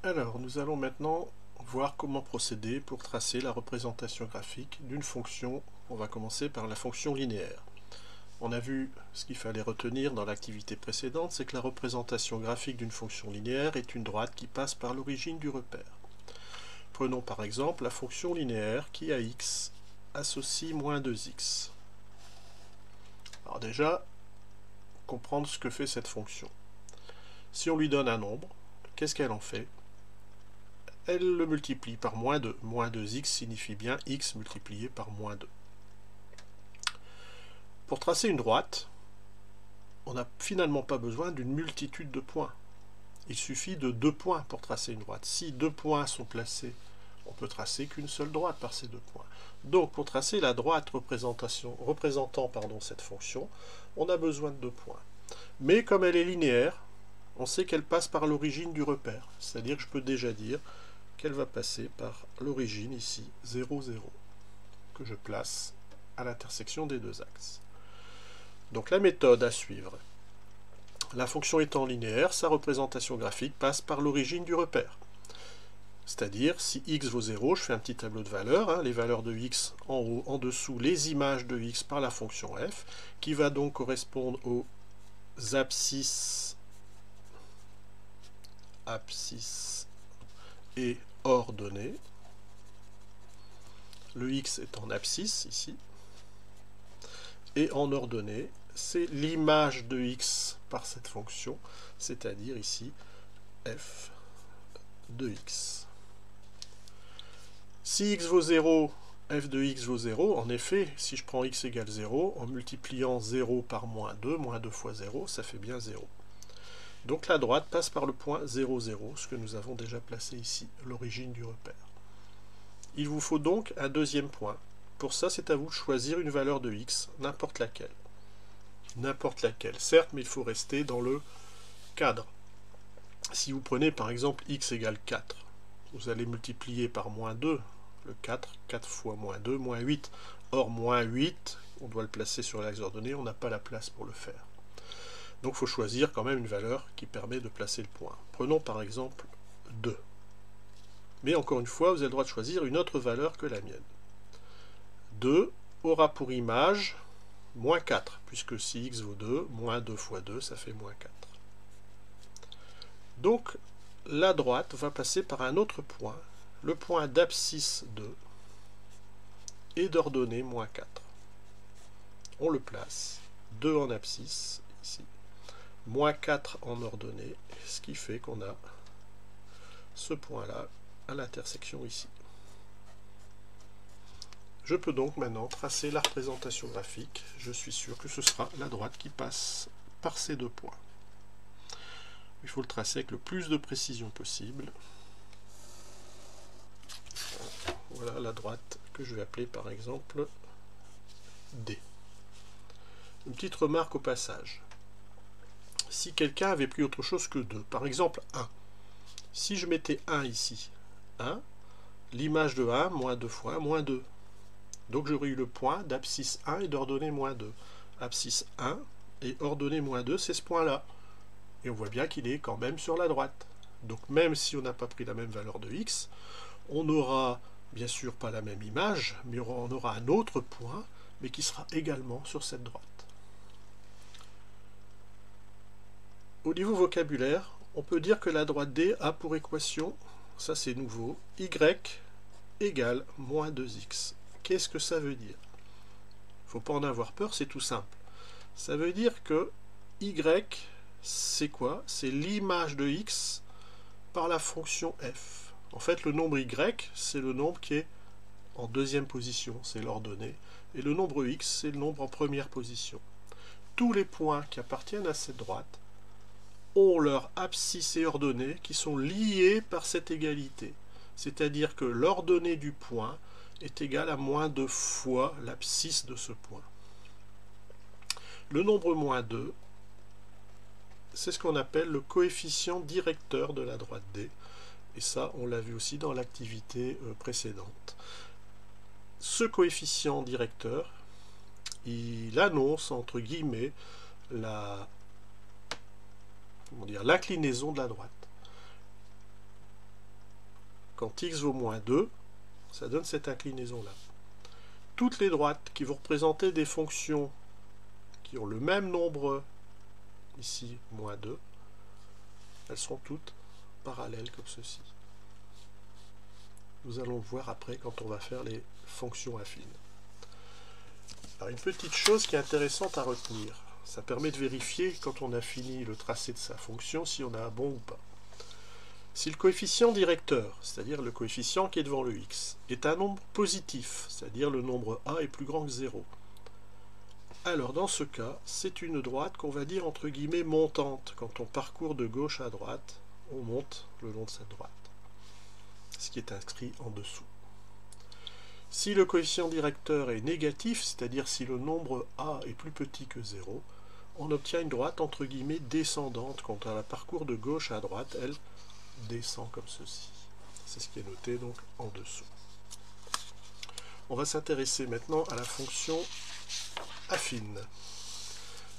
Alors, nous allons maintenant voir comment procéder pour tracer la représentation graphique d'une fonction. On va commencer par la fonction linéaire. On a vu ce qu'il fallait retenir dans l'activité précédente, c'est que la représentation graphique d'une fonction linéaire est une droite qui passe par l'origine du repère. Prenons par exemple la fonction linéaire qui à x associe moins 2x. Alors déjà, comprendre ce que fait cette fonction. Si on lui donne un nombre, qu'est-ce qu'elle en fait? Elle le multiplie par moins 2. Moins 2x signifie bien x multiplié par moins 2. Pour tracer une droite, on n'a finalement pas besoin d'une multitude de points. Il suffit de 2 points pour tracer une droite. Si 2 points sont placés, on peut tracer qu'une seule droite par ces 2 points. Donc pour tracer la droite représentant cette fonction, on a besoin de 2 points. Mais comme elle est linéaire, on sait qu'elle passe par l'origine du repère. C'est-à-dire que je peux déjà dire qu'elle va passer par l'origine ici, 0, 0, que je place à l'intersection des deux axes. Donc la méthode à suivre. La fonction étant linéaire, sa représentation graphique passe par l'origine du repère. C'est-à-dire, si x vaut 0, je fais un petit tableau de valeurs, les valeurs de x en haut, en dessous, les images de x par la fonction f, qui va donc correspondre aux abscisses et ordonnées. Le x est en abscisse ici. Et en ordonnée, c'est l'image de x par cette fonction, c'est-à-dire ici f de x. Si x vaut 0, f de x vaut 0, en effet, si je prends x égale 0, en multipliant 0 par moins 2 fois 0, ça fait bien 0. Donc la droite passe par le point 0, 0, ce que nous avons déjà placé ici, l'origine du repère. Il vous faut donc un deuxième point. Pour ça, c'est à vous de choisir une valeur de x, n'importe laquelle. N'importe laquelle, certes, mais il faut rester dans le cadre. Si vous prenez par exemple x égale 4, vous allez multiplier par moins 2, le 4, 4 fois moins 2, moins 8. Or, moins 8, on doit le placer sur l'axe ordonné, on n'a pas la place pour le faire. Donc il faut choisir quand même une valeur qui permet de placer le point. Prenons par exemple 2. Mais encore une fois, vous avez le droit de choisir une autre valeur que la mienne. 2 aura pour image moins 4, puisque si x vaut 2, moins 2 fois 2, ça fait moins 4. Donc la droite va passer par un autre point, le point d'abscisse 2 et d'ordonnée moins 4. On le place, 2 en abscisse, ici, moins 4 en ordonnée, ce qui fait qu'on a ce point-là à l'intersection ici. Je peux donc maintenant tracer la représentation graphique. Je suis sûr que ce sera la droite qui passe par ces 2 points. Il faut le tracer avec le plus de précision possible. Voilà la droite que je vais appeler par exemple D. Une petite remarque au passage. Si quelqu'un avait pris autre chose que 2, par exemple 1, si je mettais 1 ici, 1, l'image de 1, moins 2 fois 1, moins 2. Donc j'aurais eu le point d'abscisse 1 et d'ordonnée moins 2. Abscisse 1 et ordonnée moins 2, c'est ce point-là. Et on voit bien qu'il est quand même sur la droite. Donc même si on n'a pas pris la même valeur de x, on n'aura bien sûr pas la même image, mais on aura un autre point, mais qui sera également sur cette droite. Au niveau vocabulaire, on peut dire que la droite D a pour équation, ça c'est nouveau, y égale moins 2x. Qu'est-ce que ça veut dire? Il ne faut pas en avoir peur, c'est tout simple. Ça veut dire que y, c'est quoi? C'est l'image de x par la fonction f. En fait, le nombre y, c'est le nombre qui est en deuxième position, c'est l'ordonnée, et le nombre x, c'est le nombre en première position. Tous les points qui appartiennent à cette droite ont leur abscisse et ordonnée qui sont liés par cette égalité. C'est-à-dire que l'ordonnée du point est égale à moins 2 fois l'abscisse de ce point. Le nombre moins 2, c'est ce qu'on appelle le coefficient directeur de la droite D. Et ça, on l'a vu aussi dans l'activité précédente. Ce coefficient directeur, il annonce, entre guillemets, l'inclinaison de la droite. quand x vaut moins 2, ça donne cette inclinaison-là. Toutes les droites qui vont représenter des fonctions qui ont le même nombre, ici moins 2, elles sont toutes parallèles comme ceci. Nous allons le voir après quand on va faire les fonctions affines. Alors une petite chose qui est intéressante à retenir, ça permet de vérifier quand on a fini le tracé de sa fonction si on a un bon ou pas. Si le coefficient directeur, c'est-à-dire le coefficient qui est devant le x, est un nombre positif, c'est-à-dire le nombre a est plus grand que 0, alors dans ce cas, c'est une droite qu'on va dire entre guillemets montante. Quand on parcourt de gauche à droite, on monte le long de cette droite. Ce qui est inscrit en dessous. Si le coefficient directeur est négatif, c'est-à-dire si le nombre a est plus petit que 0, on obtient une droite entre guillemets descendante. Quand on la parcourt de gauche à droite, elle descend comme ceci. C'est ce qui est noté donc en dessous. On va s'intéresser maintenant à la fonction affine.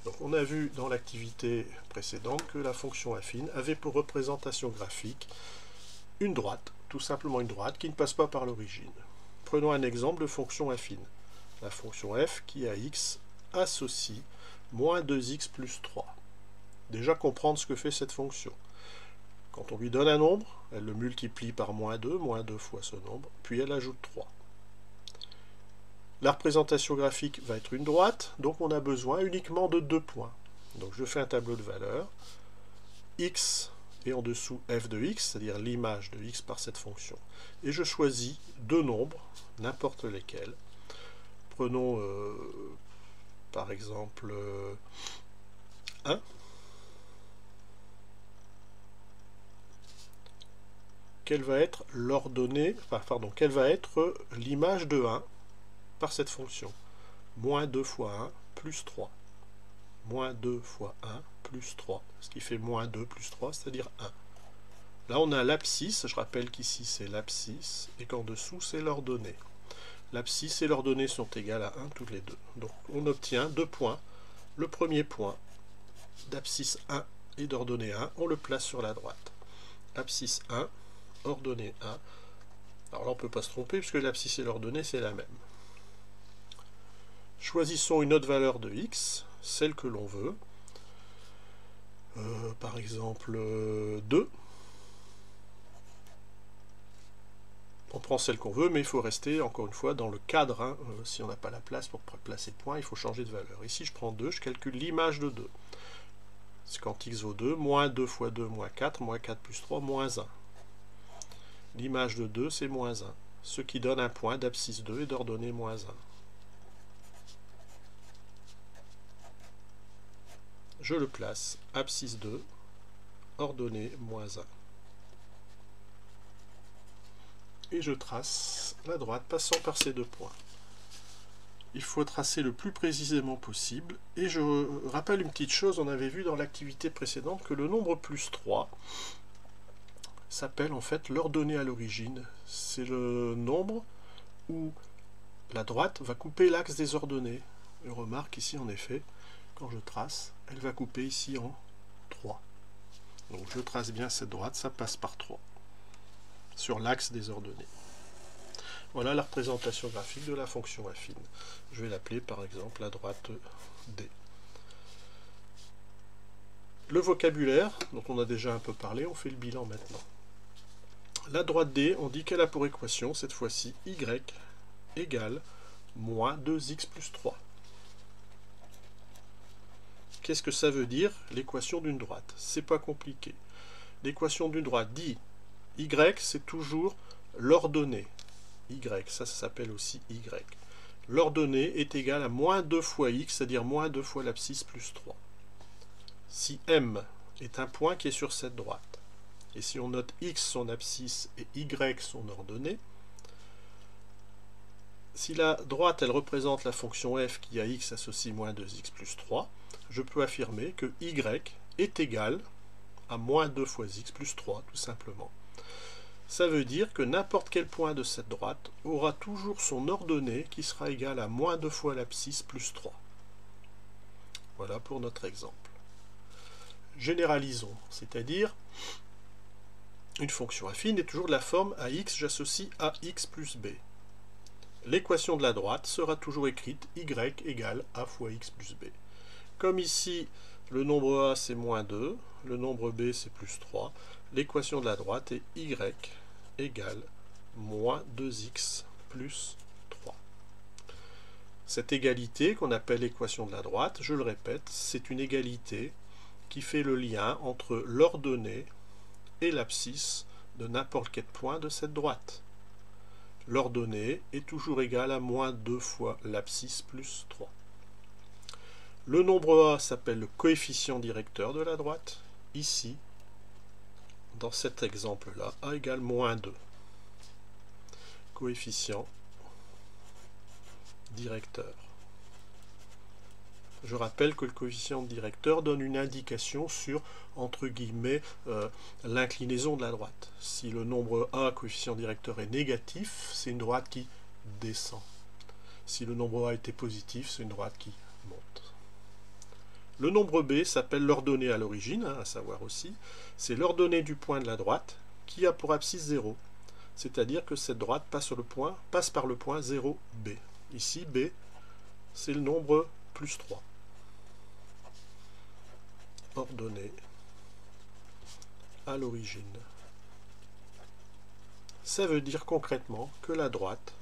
Donc on a vu dans l'activité précédente que la fonction affine avait pour représentation graphique une droite, tout simplement une droite qui ne passe pas par l'origine. Prenons un exemple de fonction affine. La fonction f qui à x associe moins 2x plus 3. Déjà comprendre ce que fait cette fonction. Quand on lui donne un nombre, elle le multiplie par moins 2 fois ce nombre, puis elle ajoute 3. La représentation graphique va être une droite, donc on a besoin uniquement de 2 points. Donc je fais un tableau de valeurs, x et en dessous f de x, c'est-à-dire l'image de x par cette fonction. Et je choisis deux nombres, n'importe lesquels. Prenons par exemple 1. Quelle va être l'ordonnée, quelle va être l'image de 1 par cette fonction? Moins 2 fois 1 plus 3. Moins 2 fois 1 plus 3, ce qui fait moins 2 plus 3, c'est-à-dire 1. Là, on a l'abscisse, je rappelle qu'ici c'est l'abscisse, et qu'en dessous c'est l'ordonnée. L'abscisse et l'ordonnée sont égales à 1 toutes les deux. Donc on obtient 2 points. Le premier point d'abscisse 1 et d'ordonnée 1, on le place sur la droite. Abscisse 1, ordonnée 1. Alors là, on ne peut pas se tromper, puisque l'abscisse et l'ordonnée, c'est la même. Choisissons une autre valeur de x, celle que l'on veut. Par exemple 2. On prend celle qu'on veut, mais il faut rester, encore une fois, dans le cadre. Hein. Si on n'a pas la place pour placer de points, il faut changer de valeur. Ici, je prends 2, je calcule l'image de 2. C'est quand x vaut 2, moins 2 fois 2, moins 4 plus 3, moins 1. L'image de 2, c'est moins 1. Ce qui donne un point d'abscisse 2 et d'ordonnée moins 1. Je le place, abscisse 2, ordonnée moins 1. Et je trace la droite passant par ces deux points. Il faut tracer le plus précisément possible. Et je rappelle une petite chose, on avait vu dans l'activité précédente que le nombre plus 3 s'appelle en fait l'ordonnée à l'origine. C'est le nombre où la droite va couper l'axe des ordonnées. Et on remarque ici en effet, quand je trace, elle va couper ici en 3. Donc je trace bien cette droite, ça passe par 3. Sur l'axe des ordonnées. Voilà la représentation graphique de la fonction affine. Je vais l'appeler par exemple la droite D. Le vocabulaire, dont on a déjà un peu parlé, on fait le bilan maintenant. La droite D, on dit qu'elle a pour équation, cette fois-ci, y égale moins 2x plus 3. Qu'est-ce que ça veut dire, l'équation d'une droite? C'est pas compliqué. L'équation d'une droite dit y, c'est toujours l'ordonnée. Y, ça s'appelle aussi y. L'ordonnée est égale à moins 2 fois x, c'est-à-dire moins 2 fois l'abscisse plus 3. Si M est un point qui est sur cette droite, et si on note x son abscisse et y son ordonnée, si la droite elle représente la fonction f qui à x associe moins 2x plus 3, je peux affirmer que y est égal à moins 2 fois x plus 3, tout simplement. Ça veut dire que n'importe quel point de cette droite aura toujours son ordonnée qui sera égale à moins 2 fois l'abscisse plus 3. Voilà pour notre exemple. Généralisons, c'est-à-dire Une fonction affine est toujours de la forme à x, j'associe ax plus b. L'équation de la droite sera toujours écrite y égale a fois x plus b. Comme ici, le nombre a c'est moins 2, le nombre b c'est plus 3, l'équation de la droite est y égale moins 2x plus 3. Cette égalité qu'on appelle l'équation de la droite, je le répète, c'est une égalité qui fait le lien entre l'ordonnée et l'abscisse de n'importe quel point de cette droite. L'ordonnée est toujours égale à moins 2 fois l'abscisse plus 3. Le nombre a s'appelle le coefficient directeur de la droite. Ici, dans cet exemple-là, a égale moins 2. Coefficient directeur. Je rappelle que le coefficient directeur donne une indication sur, entre guillemets, l'inclinaison de la droite. Si le nombre a, coefficient directeur, est négatif, c'est une droite qui descend. Si le nombre a était positif, c'est une droite qui monte. Le nombre b s'appelle l'ordonnée à l'origine, à savoir aussi, c'est l'ordonnée du point de la droite qui a pour abscisse 0. C'est-à-dire que cette droite passe par le point 0b. Ici, b, c'est le nombre plus 3. Ordonnée à l'origine. Ça veut dire concrètement que la droite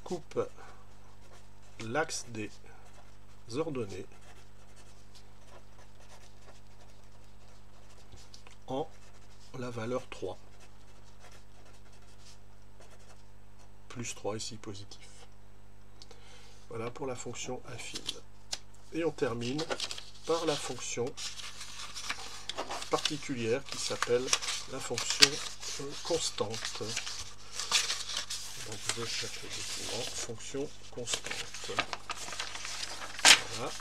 coupe l'axe des ordonnées en la valeur 3. Plus 3 ici positif. Voilà pour la fonction affine. Et on termine par la fonction particulière qui s'appelle la fonction constante. Donc je cherche le document, fonction constante. Voilà.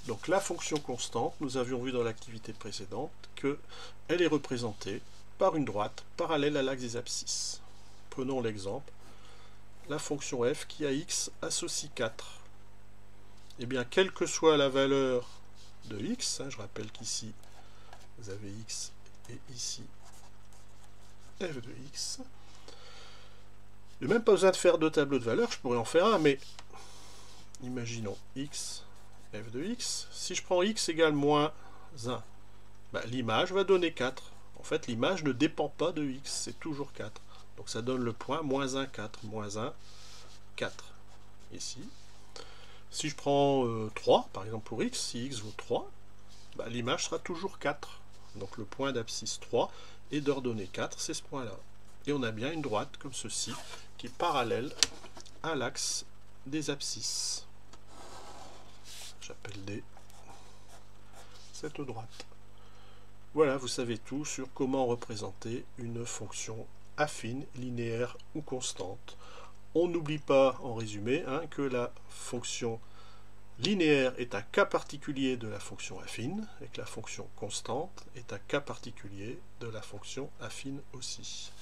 Donc la fonction constante, nous avions vu dans l'activité précédente qu'elle est représentée par une droite parallèle à l'axe des abscisses. Prenons l'exemple, la fonction f qui à x associe 4. Eh bien, quelle que soit la valeur de x, je rappelle qu'ici, vous avez x et ici f de x, il n'y a même pas besoin de faire deux tableaux de valeurs, je pourrais en faire un, mais imaginons x, f de x. Si je prends x égale moins 1, l'image va donner 4. En fait, l'image ne dépend pas de x, c'est toujours 4. Donc ça donne le point moins 1, 4, moins 1, 4. Ici. Si je prends 3, par exemple pour x, si x vaut 3, l'image sera toujours 4. Donc le point d'abscisse 3 est d'ordonnée 4, c'est ce point-là. Et on a bien une droite comme ceci, qui est parallèle à l'axe des abscisses. J'appelle D cette droite. Voilà, vous savez tout sur comment représenter une fonction affine, linéaire ou constante. On n'oublie pas, en résumé, que la fonction linéaire est un cas particulier de la fonction affine, et que la fonction constante est un cas particulier de la fonction affine aussi.